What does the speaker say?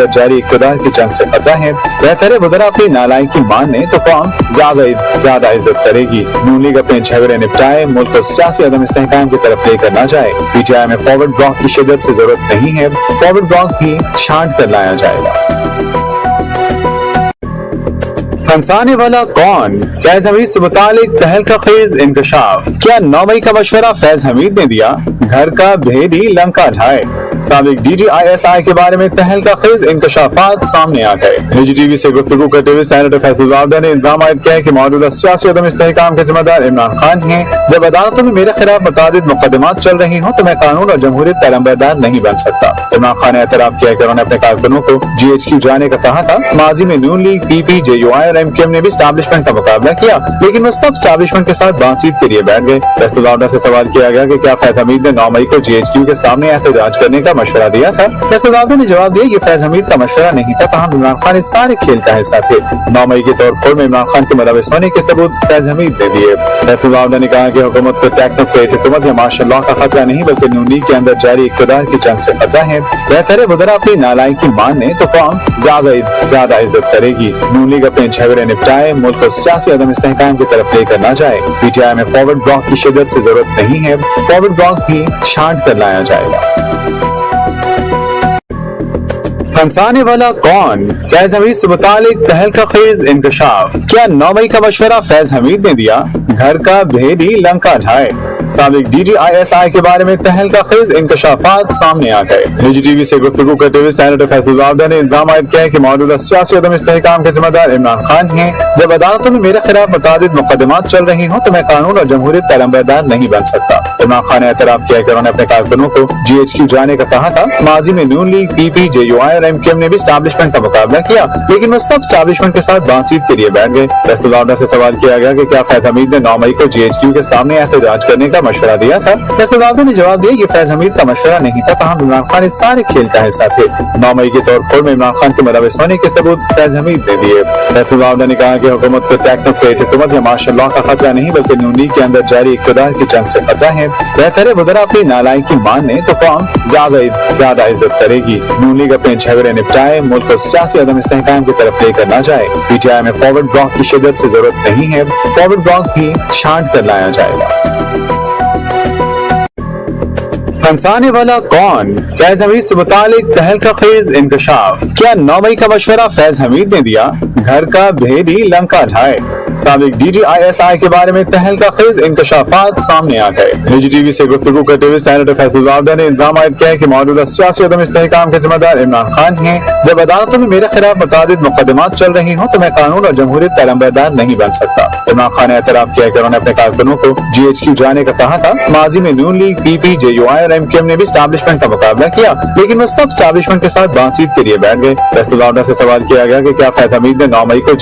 जारी इक़्तिदार की जंग से खतरा है। बेहतर है वज़रा अपनी नालायकी माने तो कौम ज्यादा इज्जत करेगी। नून लीग अपने झगड़े निपटाए, मुल्क को सियासी अदम इस्तेहकाम की तरफ लेकर न जाए। पीटीआई में फॉरवर्ड ब्लॉक की शिद्दत से जरूरत नहीं है, फॉरवर्ड ब्लॉक भी छांट कर लाया जाएगा। फंसाने वाला कौन? फैज हमीद से मुतालिक तहलका खेज इंकशाफ। क्या 9 मई का मशवरा फैज हमीद ने दिया? घर का भेदी लंका ढाए। साबिक DGISI के बारे में तहलका खेज इंकशाफात सामने आ गए। निजी टीवी से गुफ्तगू करते हुए सेनेटर फैसल जावदा ने इल्जाम आयद किया कि मौजूदा सियासी अदम इस्तेहकाम के जिम्मेदार इमरान खान हैं। जब अदालतों में मेरे खिलाफ मुतादिद मुकदमात चल रही हों तो मैं कानून और जमहूरियत का लंबेदार नहीं बन सकता। इमरान खान ने एतराफ किया कि उन्होंने अपने कारकुनों को GHQ जाने का कहा था। माजी में नून लीग, PP, JUI और MKM ने भी स्टैब्लिशमेंट का मुकाबला किया, लेकिन वो सब स्टैब्लिशमेंट के साथ बातचीत के लिए बैठ गए। फैसल जावदा से सवाल किया गया कि क्या फैज हमीद ने 9 मई को GHQ के सामने एहतजाज करने का मशवरा दिया था। फैसल जावदा ने जवाब दिया कि फैज हमीद का मशवरा नहीं था, तहम इमरान खान इस सारे खेल का हिस्सा थे। 9 मई के तोड़फोड़ में इमरान खान के मुलविस होने के सबूत फैज हमीद ने दिए। फैसल जावदा ने कहा कि हुकूमत को टेक्नोक्रेट हुकूमत या मार्शल लॉ का खतरा नहीं, बल्कि नून लीग के अंदर जारी इक़्तिदार की जंग से खतरा है। बेहतर है वज़रा अपनी नालायकी माने तो कौम ज्यादा इज्जत करेगी। नून लीग अपने झगड़े निपटाए, मुल्क को सियासी अदम इस्तेहकाम की तरफ लेकर न जाए। पीटीआई में फॉरवर्ड ब्लॉक की शिद्दत से जरूरत नहीं है, फॉरवर्ड ब्लॉक भी छांट कर लाया जाएगा। फंसाने वाला कौन? फैज हमीद से मुतालिक तहलका खेज इंकशाफ। क्या 9 मई का मशवरा फैज हमीद ने दिया? घर का भेदी लंका ढाए। साबिक DGISI के बारे में तहलका खेज इंकशाफात सामने आ गए। निजी टीवी से गुफ्तगू करते हुए सेनेटर फैसल जावदा ने इल्जाम आयद किया कि मौजूदा सियासी अदम इस्तेहकाम के जिम्मेदार इमरान खान हैं। जब अदालतों में मेरे खिलाफ मुतादिद मुकदमात चल रही हों तो मैं कानून और जमहूरियत का लंबेदार नहीं बन सकता। इमरान खान ने एतराफ किया कि उन्होंने अपने कारकुनों को GHQ जाने का कहा था। माजी में नून लीग, PP, JUI और MKM ने भी स्टैब्लिशमेंट का मुकाबला किया, लेकिन वो सब स्टैब्लिशमेंट के साथ बातचीत के लिए बैठ गए। फैसल जावदा से सवाल किया गया कि क्या फैज हमीद ने 9 मई को GHQ के सामने एहतजाज करने का मशवरा दिया था। फैसल जावदा ने जवाब दिया कि फैज हमीद का मशवरा नहीं था, तहम इमरान खान इस सारे खेल का हिस्सा थे। 9 मई के तोड़फोड़ में इमरान खान के मुलविस होने के सबूत फैज हमीद ने दिए। फैसल जावदा ने कहा कि हुकूमत को टेक्नोक्रेट हुकूमत या मार्शल लॉ का खतरा नहीं, बल्कि नून लीग के अंदर जारी इक़्तिदार की जंग से खतरा है। बेहतर है वज़रा अपनी नालायकी माने तो कौम ज्यादा इज्जत करेगी। नून लीग अपने झगड़े निपटाए, मुल्क को सियासी अदम इस्तेहकाम की तरफ लेकर न जाए। पीटीआई में फॉरवर्ड ब्लॉक की शिद्दत से जरूरत नहीं है, फॉरवर्ड ब्लॉक भी छांट कर लाया जाएगा। फंसाने वाला कौन? फैज हमीद से मुतालिक तहलका खेज इंकशाफ। क्या 9 मई का मशवरा फैज हमीद ने दिया? घर का भेदी लंका ढाए। साबिक DGISI के बारे में तहलका खेज इंकशाफात सामने आ गए। निजी टीवी से गुफ्तगू करते हुए सेनेटर फैसल जावदा ने इल्जाम आयद किया कि मौजूदा सियासी अदम इस्तेहकाम के जिम्मेदार इमरान खान हैं। जब अदालतों में मेरे खिलाफ मुतादिद मुकदमात चल रही हों तो मैं कानून और जमहूरियत का लंबेदार नहीं बन सकता। इमरान खान ने एतराफ किया कि उन्होंने अपने कारकुनों को GHQ जाने का कहा था। माजी में नून लीग, PP, JUI और MKM ने भी स्टैब्लिशमेंट का मुकाबला किया, लेकिन वो सब स्टैब्लिशमेंट के साथ बातचीत के लिए बैठ गए। फैसल जावदा से सवाल किया गया कि क्या फैज हमीद ने 9 मई को